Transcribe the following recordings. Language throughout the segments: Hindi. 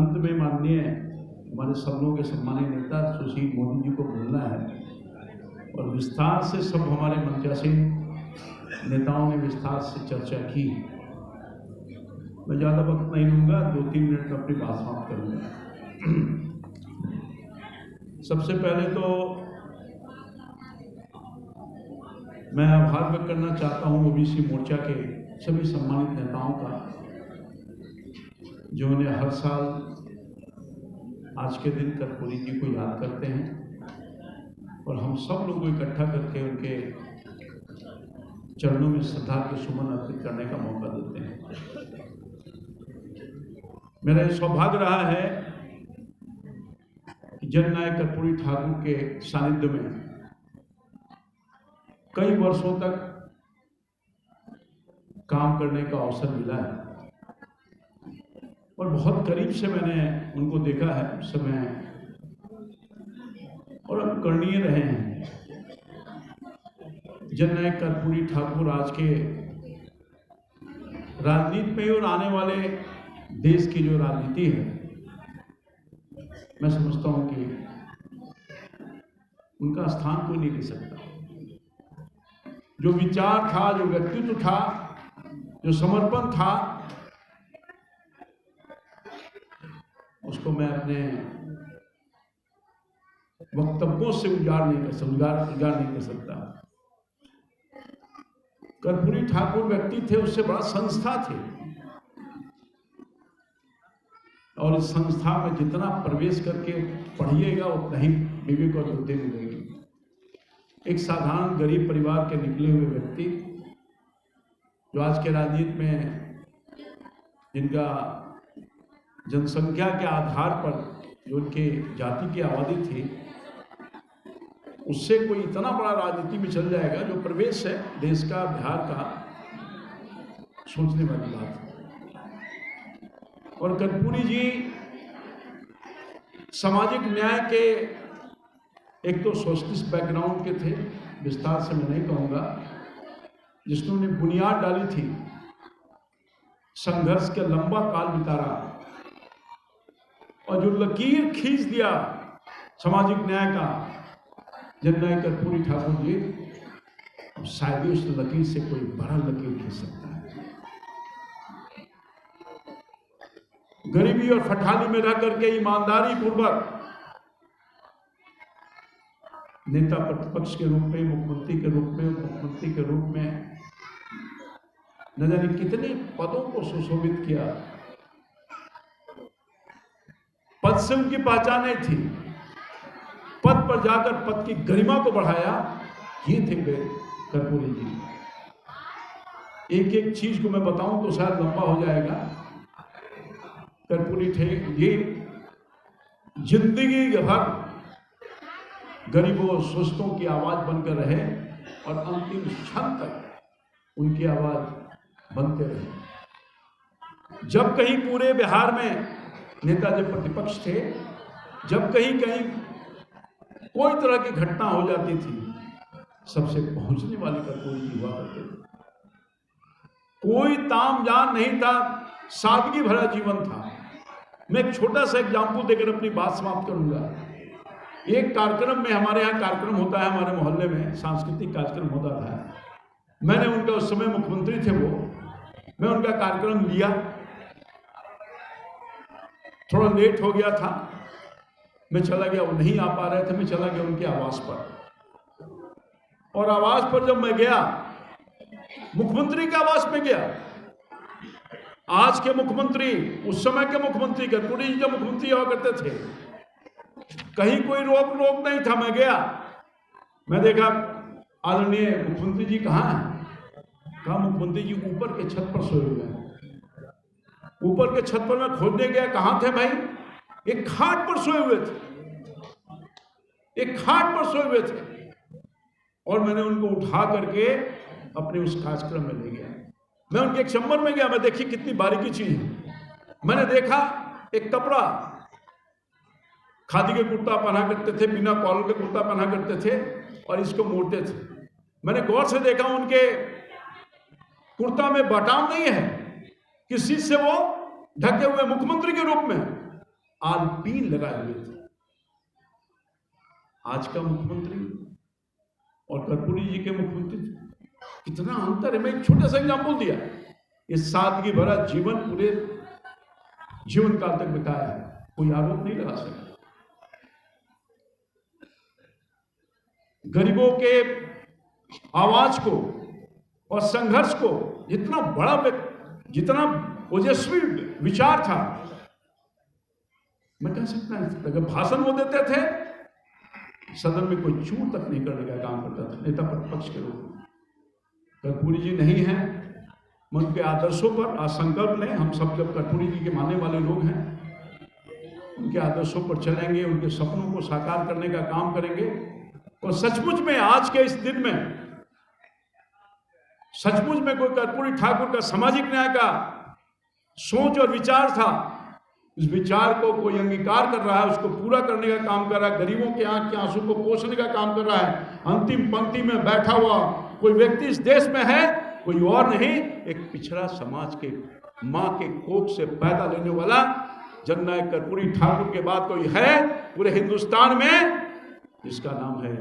अंत में माननीय हमारे सब लोगों के सम्मानित नेता सुशील मोदी जी को बोलना है और विस्तार से सब हमारे मंचासीन नेताओं ने विस्तार से चर्चा की। मैं ज़्यादा वक्त नहीं लूँगा, 2-3 मिनट में अपनी बात समाप्त करूँगा। सबसे पहले तो मैं आभार व्यक्त करना चाहता हूँ ओबीसी मोर्चा के सभी सम्मानित नेताओं का, जो उन्हें हर साल आज के दिन कर्पूरी जी को याद करते हैं और हम सब लोग को इकट्ठा करके उनके चरणों में श्रद्धा के सुमन अर्पित करने का मौका देते हैं। मेरा यह सौभाग्य रहा है कि जननायक कर्पूरी ठाकुर के सानिध्य में कई वर्षों तक काम करने का अवसर मिला है और बहुत करीब से मैंने उनको देखा है उस समय और अनुकरणीय रहे हैं। जननायक कर्पूरी ठाकुर आज के राजनीति में और आने वाले देश की जो राजनीति है, मैं समझता हूं कि उनका स्थान कोई नहीं ले सकता। जो विचार था, जो व्यक्तित्व था, जो समर्पण था, उसको मैं अपने वक्तव्यों से उजाड़ नहीं कर सकता। कर्पूरी ठाकुर व्यक्ति थे, उससे बड़ा संस्था थे और इस संस्था में जितना प्रवेश करके पढ़िएगा उतना ही विवेक और बुद्धि मिलेगी। एक साधारण गरीब परिवार के निकले हुए व्यक्ति जो आज के राजनीति में जिनका जनसंख्या के आधार पर जो उनके जाति की आबादी थी, उससे कोई इतना बड़ा राजनीति में चल जाएगा, जो प्रवेश है देश का, बिहार का, सोचने वाली बात है। और कर्पूरी जी सामाजिक न्याय के एक तो सोशलिस्ट बैकग्राउंड के थे, विस्तार से मैं नहीं कहूँगा, जिसने उन्हें बुनियाद डाली थी, संघर्ष का लंबा काल बितारा और जो लकीर खींच दिया सामाजिक न्याय का जननायक कर्पूरी ठाकुर जी, अब शायद उस लकीर से कोई बड़ा लकीर खींच सकता है। गरीबी और फटाली में रह करके ईमानदारी पूर्वक नेता प्रतिपक्ष के रूप में, मुख्यमंत्री के रूप में, मुख्यमंत्री के रूप में न जाने कितने पदों को सुशोभित किया। पद से उनकी पहचान नहीं थी, पद पर जाकर पद की गरिमा को बढ़ाया, ये थे कर्पूरी जी। एक एक चीज को मैं बताऊं तो शायद लंबा हो जाएगा। कर्पूरी थे ये जिंदगी भर गरीबों शोषितों की आवाज बनकर रहे और अंतिम क्षण तक उनकी आवाज बनते रहे। जब कहीं पूरे बिहार में नेताजी प्रतिपक्ष थे, जब कहीं कहीं कोई तरह की घटना हो जाती थी, सबसे पहुंचने वाले कर्पूरी जी हुआ करते थे। कोई तामझाम नहीं था, सादगी भरा जीवन था। मैं एक छोटा सा एग्जाम्पल देकर अपनी बात समाप्त करूंगा। एक कार्यक्रम में, हमारे यहाँ कार्यक्रम होता है, हमारे मोहल्ले में सांस्कृतिक कार्यक्रम होता था। मैंने उनका, उस समय मुख्यमंत्री थे वो, मैं उनका कार्यक्रम लिया, थोड़ा लेट हो गया था, मैं चला गया, वो नहीं आ पा रहे थे, मैं चला गया उनके आवास पर। और आवास पर जब मैं गया, मुख्यमंत्री के आवास में गया, आज के मुख्यमंत्री, उस समय के मुख्यमंत्री कर्पूरी जी जब मुख्यमंत्री हुआ करते थे, कहीं कोई रोक नहीं था। मैं गया, मैं देखा आदरणीय मुख्यमंत्री जी कहाँ हैं? कहा मुख्यमंत्री जी ऊपर के छत पर सोए हुए हैं। ऊपर के छत पर मैं खोजने गया, कहाँ थे भाई? एक खाट पर सोए हुए थे, एक खाट पर सोए हुए थे। और मैंने उनको उठा करके अपने उस कार्यक्रम में ले गया। मैं उनके चैम्बर में गया, मैं देखी कितनी बारीकी चीज है। मैंने देखा एक कपड़ा, खादी के कुर्ता पहना करते थे, बिना कॉलर के कुर्ता पहना करते थे और इसको मोड़ते थे। मैंने गौर से देखा उनके कुर्ता में बटाम नहीं है, किस चीज से वो ढके हुए, मुख्यमंत्री के रूप में आलपीन लगाए हुए थे। आज का मुख्यमंत्री और कर्पूरी जी के मुख्यमंत्री कितना अंतर है। मैं एक छोटा सा एग्जाम्पल दिया। इस सादगी भरा जीवन पूरे जीवन काल तक बिताया है, कोई आरोप नहीं लगा सका। गरीबों के आवाज को और संघर्ष को जितना बड़ा, जितना ओजस्वी विचार था, मैं कह सकता हूं, अगर भाषण वो देते थे, सदन में कोई चूर तक नहीं करने का काम करता था नेता प्रतिपक्ष के रूप में। कर्पूरी जी नहीं है, मैं उनके आदर्शों पर आज संकल्प लें। हम सब जब कर्पूरी जी के मानने वाले लोग हैं, उनके आदर्शों पर चलेंगे, उनके सपनों को साकार करने का काम करेंगे। और सचमुच में आज के इस दिन में सचमुच में कोई कर्पूरी ठाकुर का सामाजिक न्याय का सोच और विचार था, इस विचार को कोई अंगीकार कर रहा है, उसको पूरा करने का काम कर रहा है, गरीबों के आंख के आंसू को पोषने का काम कर रहा है। अंतिम पंक्ति में बैठा हुआ कोई व्यक्ति इस देश में है, कोई और नहीं, एक पिछड़ा समाज के मां के कोख से पैदा लेने वाला जननायक कर्पूरी ठाकुर के बाद कोई है पूरे हिंदुस्तान में, जिसका नाम है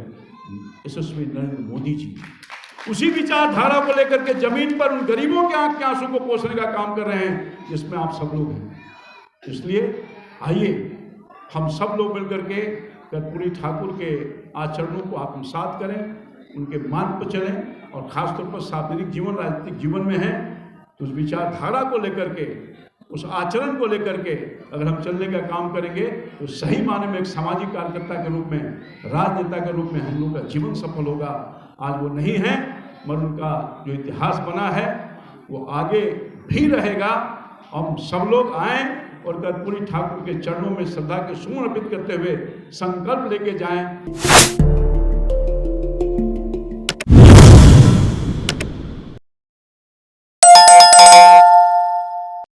यशस्वी नरेंद्र मोदी जी। उसी विचारधारा को लेकर के जमीन पर उन गरीबों के आंख के आंसू को पोषने का काम कर रहे हैं, जिसमें आप सब लोग हैं। इसलिए आइए हम सब लोग मिलकर के कर्पूरी ठाकुर के आचरणों को आत्मसात करें, उनके मार्ग पर चलें। और खासतौर पर सार्वजनिक जीवन, राजनीतिक जीवन में है तो उस विचारधारा को लेकर के, उस आचरण को लेकर के अगर हम चलने का काम करेंगे तो सही माने में एक सामाजिक कार्यकर्ता के रूप में, राजनेता के रूप में हम लोग का जीवन सफल होगा। आज वो नहीं है, मगर उनका जो इतिहास बना है वो आगे भी रहेगा। हम सब लोग आएं और कर्पूरी ठाकुर के चरणों में श्रद्धा के सुमन अर्पित करते हुए संकल्प लेके जाएं।